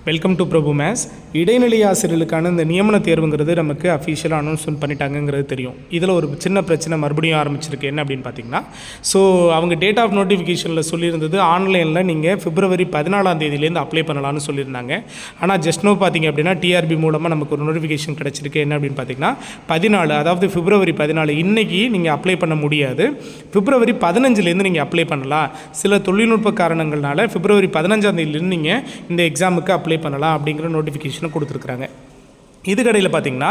Welcome to Prabhu maze. இடைநிலை ஆசிரியர்களுக்கான இந்த நியமன தேர்வுங்கிறது நமக்கு அஃபிஷியலாக அனௌன்ஸ்மெண்ட் பண்ணிட்டாங்கிறது தெரியும். இதில் ஒரு சின்ன பிரச்சனை மறுபடியும் ஆரம்பிச்சிருக்கு. என்ன அப்படின்னு பார்த்தீங்கன்னா, ஸோ அவங்க டேட் ஆஃப் நோட்டிஃபிகேஷனில் சொல்லியிருந்தது ஆன்லைனில் நீங்கள் பிப்ரவரி 14 அப்ளை பண்ணலான்னு சொல்லியிருந்தாங்க. ஆனால் ஜஸ்ட் நோ பார்த்தீங்க அப்படின்னா டிஆர்பி மூலமாக நமக்கு ஒரு நோட்டிஃபிகேஷன் கிடச்சிருக்கு. என்ன அப்படின்னு பார்த்தீங்கன்னா 14, அதாவது பிப்ரவரி 14 இன்றைக்கி நீங்கள் அப்ளை பண்ண முடியாது. பிப்ரவரி 15 நீங்கள் அப்ளை பண்ணலாம். சில தொழில்நுட்ப காரணங்கள்னால பிப்ரவரி 15 நீங்கள் இந்த எக்ஸாமுக்கு அப்ளை பண்ணலாம் அப்படிங்கிற நோட்டிஃபிகேஷனை கொடுத்துருக்குறாங்க. இதுக்கடையில் பார்த்தீங்கன்னா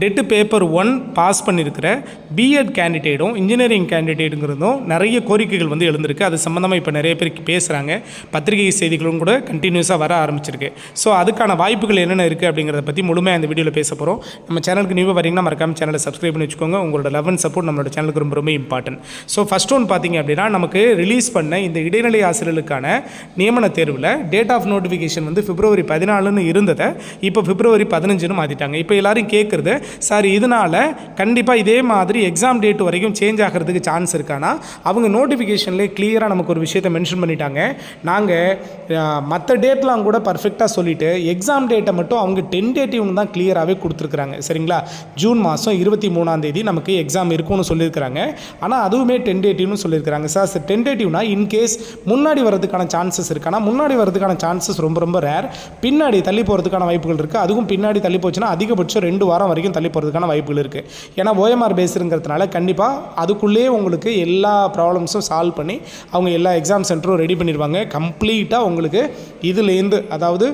டெட்டு பேப்பர் 1 பாஸ் பண்ணியிருக்கிற பிஎட் கேண்டிடேட்டும் இன்ஜினியரிங் கேண்டிடேட்டுங்கிறதும் நிறைய கோரிக்கைகள் வந்து எழுந்திருக்கு. அது சம்மந்தமாக இப்போ நிறைய பேர் பேசுகிறாங்க. பத்திரிகை செய்திகளும் கூட கண்டினியூஸாக வர ஆரம்பிச்சிருக்கு. ஸோ அதுக்கான வாய்ப்புகள் என்னென்ன இருக்குது அப்படிங்கிறத பற்றி முழுமையாக இந்த வீடியோவில் பேச போகிறோம். நம்ம சேனலுக்கு நியூவாக வரீங்கன்னா மறக்காம சேனலை சப்ஸ்கிரைப் பண்ணி வச்சுக்கோங்க. உங்களோட லவ் அண்ட் சப்போர்ட் நம்மளோட சேனலுக்கு ரொம்ப ரொம்ப இம்பார்ட்டன்ட். ஸோ ஃபஸ்ட் ஒன் பார்த்தீங்க அப்படின்னா நமக்கு ரிலீஸ் பண்ண இந்த இடைநிலை ஆசிரியர்களுக்கான நியமன தேர்வில் டேட் ஆஃப் நோட்டிஃபிகேஷன் வந்து பிப்ரவரி 14 இருந்ததை இப்போ பிப்ரவரி 15 மாற்றிட்டாங்க. இப்போ எல்லாரும் கேட்குறது, சார் இதனால் கண்டிப்பாக இதே மாதிரி எக்ஸாம் டேட் வரைக்கும் சேஞ்ச் ஆகிறதுக்கு சான்ஸ் இருக்கானா? அவங்க நோட்டிஃபிகேஷன்லேயே கிளியராக நமக்கு ஒரு விஷயத்தை மென்ஷன் பண்ணிட்டாங்க. நாங்கள் மற்ற டேட்லாம் கூட பர்ஃபெக்டாக சொல்லிவிட்டு எக்ஸாம் டேட்டை மட்டும் அவங்க டென்டேட்டிவ்னு தான் கிளியராகவே கொடுத்துருக்குறாங்க. சரிங்களா? ஜூன் மாதம் 23 நமக்கு எக்ஸாம் இருக்கும்னு சொல்லியிருக்கிறாங்க. ஆனால் அதுவுமே டென்டேட்டிவ்னு சொல்லியிருக்கிறாங்க. சார் டென்டேட்டிவ்னா இன்கேஸ் முன்னாடி வரதுக்கான சான்சஸ் இருக்கானா? முன்னாடி வரதுக்கான சான்சஸ் ரொம்ப ரொம்ப ரேர். பின்னாடி தள்ளி போகிறதுக்கான வாய்ப்புகள் இருக்குது. அதுவும் பின்னாடி தள்ளி போச்சுன்னா அதிகபட்சம் 2 வாரம் வரைக்கும் தள்ளி போகிறதுக்கான வாய்ப்புகள் இருக்குது. ஏன்னா ஓஎம்ஆர் பேஸுங்கிறதுனால கண்டிப்பாக அதுக்குள்ளேயே உங்களுக்கு எல்லா ப்ராப்ளம்ஸும் சால்வ் பண்ணி அவங்க எல்லா எக்ஸாம் சென்டரும் ரெடி பண்ணிடுவாங்க. கம்ப்ளீட்டாக உங்களுக்கு இதுலேருந்து, அதாவது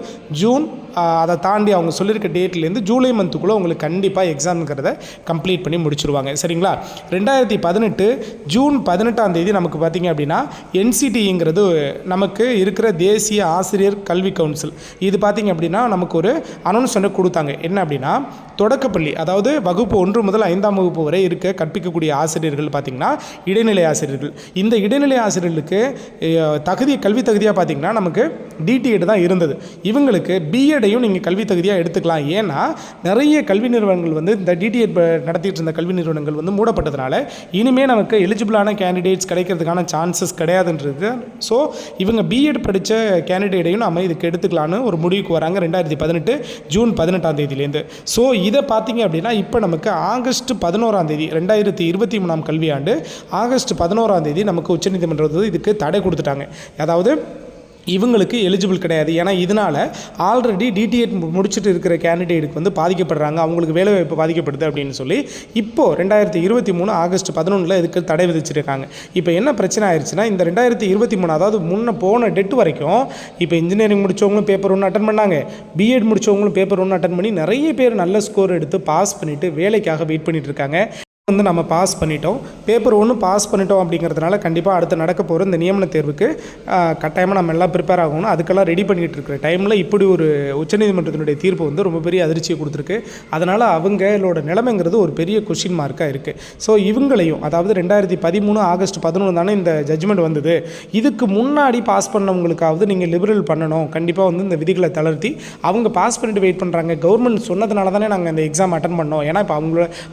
ஜூன் அதை தாண்டி அவங்க சொல்லியிருக்க டேட்லேருந்து ஜூலை மந்த்துக்குள்ளே உங்களுக்கு கண்டிப்பாக எக்ஸாமுங்கிறத கம்ப்ளீட் பண்ணி முடிச்சிருவாங்க. சரிங்களா? 2018 ஜூன் 18 நமக்கு பார்த்திங்க அப்படின்னா என்சிடிங்கிறது நமக்கு இருக்கிற தேசிய ஆசிரியர் கல்வி கவுன்சில் இது பார்த்திங்க அப்படின்னா நமக்கு ஒரு அனௌன்ஸ்மெண்ட் கொடுத்தாங்க. என்ன அப்படின்னா தொடக்கப்பள்ளி, அதாவது வகுப்பு 1 முதல் 5ஆம் வகுப்பு வரை இருக்க கற்பிக்கக்கூடிய ஆசிரியர்கள் பார்த்திங்கன்னா இடைநிலை ஆசிரியர்கள். இந்த இடைநிலை ஆசிரியர்களுக்கு கல்வி தகுதியாக பார்த்திங்கன்னா நமக்கு டிடிஎட் தான் இருந்தது. இவங்களுக்கு பிஎடையும் நீங்கள் கல்வி தகுதியாக எடுத்துக்கலாம். ஏன்னா நிறைய கல்வி நிறுவனங்கள் வந்து இந்த டிடிஎட் நடத்திட்டு இருந்த கல்வி நிறுவனங்கள் வந்து மூடப்பட்டதுனால இனிமேல் நமக்கு எலிஜிபிளான கேண்டிடேட்ஸ் கிடைக்கிறதுக்கான சான்சஸ் கிடையாதுன்றது. ஸோ இவங்க பிஎட் படித்த கேண்டிடேட்டையும் நம்ம இதுக்கு எடுத்துக்கலான்னு ஒரு முடிவுக்கு வராங்க 2018 ஜூன் 18 ஸோ இதை பார்த்தீங்க அப்படின்னா இப்போ நமக்கு ஆகஸ்ட் 11 2023 கல்வியாண்டு ஆகஸ்ட் 11 நமக்கு உச்சநீதிமன்றம் இதுக்கு தடை கொடுத்துட்டாங்க. அதாவது இவங்களுக்கு எலிஜிபிள் கிடையாது. ஏன்னா இதனால் ஆல்ரெடி டிடிஎட் முடிச்சுட்டு இருக்கிற கேண்டிடேட்டுக்கு வந்து பாதிக்கப்படுறாங்க, அவங்களுக்கு வேலைவாய்ப்பு பாதிக்கப்படுது அப்படின்னு சொல்லி இப்போது 2023 ஆகஸ்ட் 11 இதுக்கு தடை விதிச்சிருக்காங்க. இப்போ என்ன பிரச்சனை ஆயிடுச்சுன்னா இந்த 2023 அதாவது முன்ன போன டெட் வரைக்கும் இப்போ இன்ஜினியரிங் முடித்தவங்களும் பேப்பர் 1 அட்டன் பண்ணாங்க, பிஎட் முடித்தவங்களும் பேப்பர் 1 அட்டன் பண்ணி நிறைய பேர் நல்ல ஸ்கோர் எடுத்து பாஸ் பண்ணிவிட்டு வேலைக்காக வெயிட் பண்ணிட்டு இருக்காங்க. வந்து நம்ம பாஸ் பண்ணிட்டோம், பேப்பர் 1 பாஸ் பண்ணிட்டோம் அப்படிங்கிறதுனால கண்டிப்பாக அடுத்து நடக்க போகிற இந்த நியமன தேர்வுக்கு கட்டாயமாக நம்ம எல்லாம் ப்ரிப்பேர் ஆகணும். அதுக்கெல்லாம் ரெடி பண்ணிகிட்டு இருக்கிற டைமில் இப்படி ஒரு உச்சநீதிமன்றத்தினுடைய தீர்ப்பு வந்து ரொம்ப பெரிய அதிர்ச்சியை கொடுத்துருக்கு. அதனால் அவங்களோட நிலைமைங்கிறது ஒரு பெரிய கொஷின் மார்க்காக இருக்குது. ஸோ இவங்களையும், அதாவது 2013 ஆகஸ்ட் 11 தானே இந்த ஜட்ஜ்மெண்ட் வந்தது, இதுக்கு முன்னாடி பாஸ் பண்ணவங்களுக்காவது நீங்கள் லிபரல் பண்ணணும். கண்டிப்பாக வந்து இந்த விதிகளை தளர்த்தி அவங்க பாஸ் பண்ணிட்டு வெயிட் பண்ணுறாங்க. கவர்மெண்ட் சொன்னதுனால தானே நாங்கள் இந்த எக்ஸாம் அட்டன் பண்ணோம். ஏன்னா இப்போ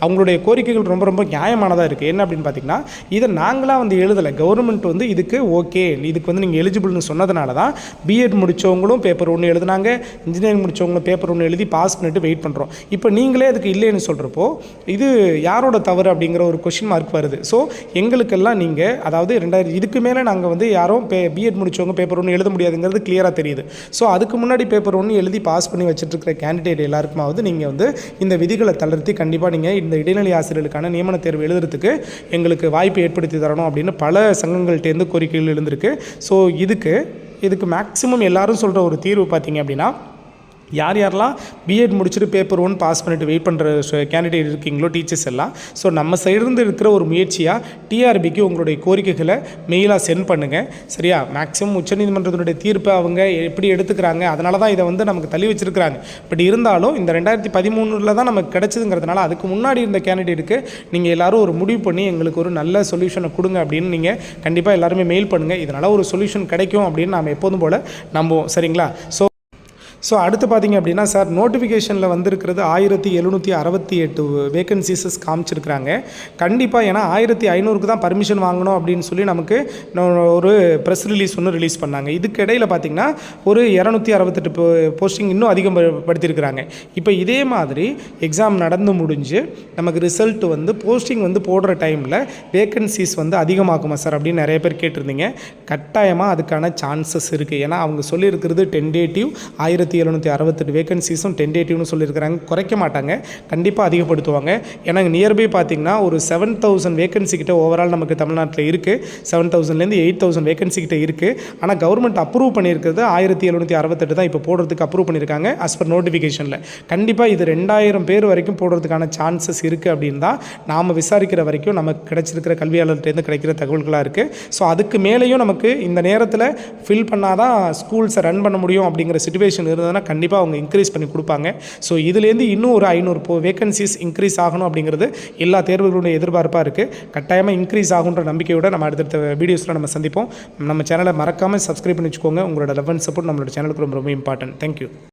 அவங்களுடைய கோரிக்கைகள் ரொம்ப ரொம்ப நியாயமானதாக இருக்குது. என்ன அப்படின்னு பார்த்தீங்கன்னா இதை நாங்களாக வந்து எழுதலை, கவர்மெண்ட் வந்து இதுக்கு ஓகே, இதுக்கு வந்து நீங்கள் எலிஜிபிள்னு சொன்னதுனால தான் பிஎட் முடித்தவங்களும் பேப்பர் 1 எழுதுனாங்க, இன்ஜினியரிங் முடித்தவங்களும் பேப்பர் 1 எழுதி பாஸ் பண்ணிட்டு வெயிட் பண்ணுறோம். இப்போ நீங்களே அதுக்கு இல்லைன்னு சொல்கிறப்போ இது யாரோட தவறு அப்படிங்கிற ஒரு கொஷின் மார்க் வருது. ஸோ எங்களுக்கெல்லாம் நீங்கள், அதாவது இதுக்கு மேலே நாங்கள் வந்து யாரும் பிஎட் முடித்தவங்க பேப்பர் 1 எழுத முடியாதுங்கிறது கிளியராக தெரியுது. ஸோ அதுக்கு முன்னாடி பேப்பர் 1 எழுதி பாஸ் பண்ணி வச்சுட்டு கேண்டிடேட் எல்லாருக்குமாவது நீங்கள் வந்து இந்த விதிகளை தளர்த்தி கண்டிப்பாக நீங்கள் இந்த இடைநிலை ஆசிரியர்களுக்கான நியமன தேர்வு எழுதுறதுக்கு எங்களுக்கு வாய்ப்பு ஏற்படுத்தி தரணும் அப்படின்னு பல சங்கங்கள்டேருந்து கோரிக்கைகள் எழுந்திருக்கு. ஸோ இதுக்கு மேக்ஸிமம் எல்லாரும் சொல்கிற ஒரு தீர்வு பார்த்தீங்க அப்படின்னா, யாரெல்லாம் பிஎட் முடிச்சுட்டு பேப்பர் 1 பாஸ் பண்ணிவிட்டு வெயிட் பண்ணுற கேண்டிடேட் இருக்கீங்களோ டீச்சர்ஸ் எல்லாம், ஸோ நம்ம சைடிருந்து இருக்கிற ஒரு முயற்சியாக டிஆர்பிக்கு உங்களுடைய கோரிக்கைகளை மெயிலாக சென்ட் பண்ணுங்கள். சரியா? மேக்ஸிமம் உச்சநீதிமன்றத்தினுடைய தீர்ப்பை அவங்க எப்படி எடுத்துக்கிறாங்க, அதனால தான் இதை வந்து நமக்கு தள்ளி வச்சுருக்கிறாங்க. பட் இருந்தாலும் இந்த 2013 தான் நமக்கு கிடச்சிதுங்கிறதுனால அதுக்கு முன்னாடி இருந்த கேண்டிடேட்டுக்கு நீங்கள் எல்லோரும் ஒரு முடிவு பண்ணி எங்களுக்கு ஒரு நல்ல சொல்யூஷனை கொடுங்க அப்படின்னு நீங்கள் கண்டிப்பாக எல்லாருமே மெயில் பண்ணுங்கள். இதனால் ஒரு சொல்யூஷன் கிடைக்கும் அப்படின்னு நாம் எப்போதும் போல் நம்புவோம். சரிங்களா? ஸோ அடுத்து பார்த்தீங்க அப்படின்னா சார், நோட்டிஃபிகேஷனில் வந்திருக்கிறது 1768 வேகன்சிஸஸ் காமிச்சிருக்கிறாங்க. கண்டிப்பாக ஏன்னா 1500க்கு தான் பர்மிஷன் வாங்கணும் அப்படின்னு சொல்லி நமக்கு ஒரு ப்ரெஸ் ரிலீஸ் ஒன்று ரிலீஸ் பண்ணாங்க. இதுக்கு இடையில் பார்த்திங்கன்னா ஒரு 268 போஸ்டிங் இன்னும் அதிகப்படுத்தியிருக்கிறாங்க. இப்போ இதே மாதிரி எக்ஸாம் நடந்து முடிஞ்சு நமக்கு ரிசல்ட் வந்து போஸ்டிங் வந்து போடுற டைமில் வேகன்சிஸ் வந்து அதிகமாகுமா சார் அப்படின்னு நிறைய பேர் கேட்டிருந்தீங்க. கட்டாயமாக அதுக்கான சான்சஸ் இருக்குது. ஏன்னா அவங்க சொல்லியிருக்கிறது டென்டேட்டிவ் 1768 வேகன்சிஸும் டென்டேட்டிவ்னு சொல்லியிருக்கிறாங்க. குறைக்க மாட்டாங்க, கண்டிப்பாக அதிகப்படுத்துவாங்க. ஏன்னா நியர்பை பார்த்திங்கன்னா ஒரு 7000 வேகன்சி கிட்ட ஓவரால் நமக்கு தமிழ்நாட்டில் இருக்குது. 7000லேருந்து 8000 வேகன்சி கிட்ட இருக்குது. ஆனால் கவர்மெண்ட் அப்ரூவ் பண்ணியிருக்கிறது 1768 தான் இப்போ போடுறதுக்கு அப்ரூவ் பண்ணியிருக்காங்க ஆஸ் பர் நோட்டிஃபிகேஷனில். கண்டிப்பாக இது 2000 பேர் வரைக்கும் போடுறதுக்கான சான்சஸ் இருக்குது அப்படின்னு தான் நாம் விசாரிக்கிற வரைக்கும் நமக்கு கிடைச்சிருக்கிற கல்வியாளர்கிட்டேருந்து கிடைக்கிற தகவல்களாக இருக்குது. ஸோ அதுக்கு மேலேயும் நமக்கு இந்த நேரத்தில் ஃபில் பண்ணால் தான் ஸ்கூல்ஸை ரன் பண்ண முடியும் அப்படிங்கிற சிச்சுவேஷன் இருந்ததுன்னா கண்டிப்பாக அவங்க இன்க்ரீஸ் பண்ணி கொடுப்பாங்க. ஸோ இதுலேருந்து இன்னும் ஒரு 500 வேகன்சிஸ் இன்க்ரீஸ் ஆகணும் அப்படிங்கிறது எல்லா தேர்வுகளுடைய எதிர்பார்ப்பாக இருக்குது. கட்டாயமாக இன்க்ரீஸ் ஆகுன்ற நம்பிக்கையோடு நம்ம அடுத்தடுத்த வீடியோஸில் நம்ம சந்திப்போம். நம்ம சேனலை மறக்காமல் சப்ஸ்கிரைப் பண்ணி வச்சுக்கோங்க. உங்களோட லவ் அண்ட் சப்போர்ட் நம்மளோட சேனலுக்கு ரொம்ப ரொம்ப இம்பார்ட்டன்ட். தேங்க்யூ.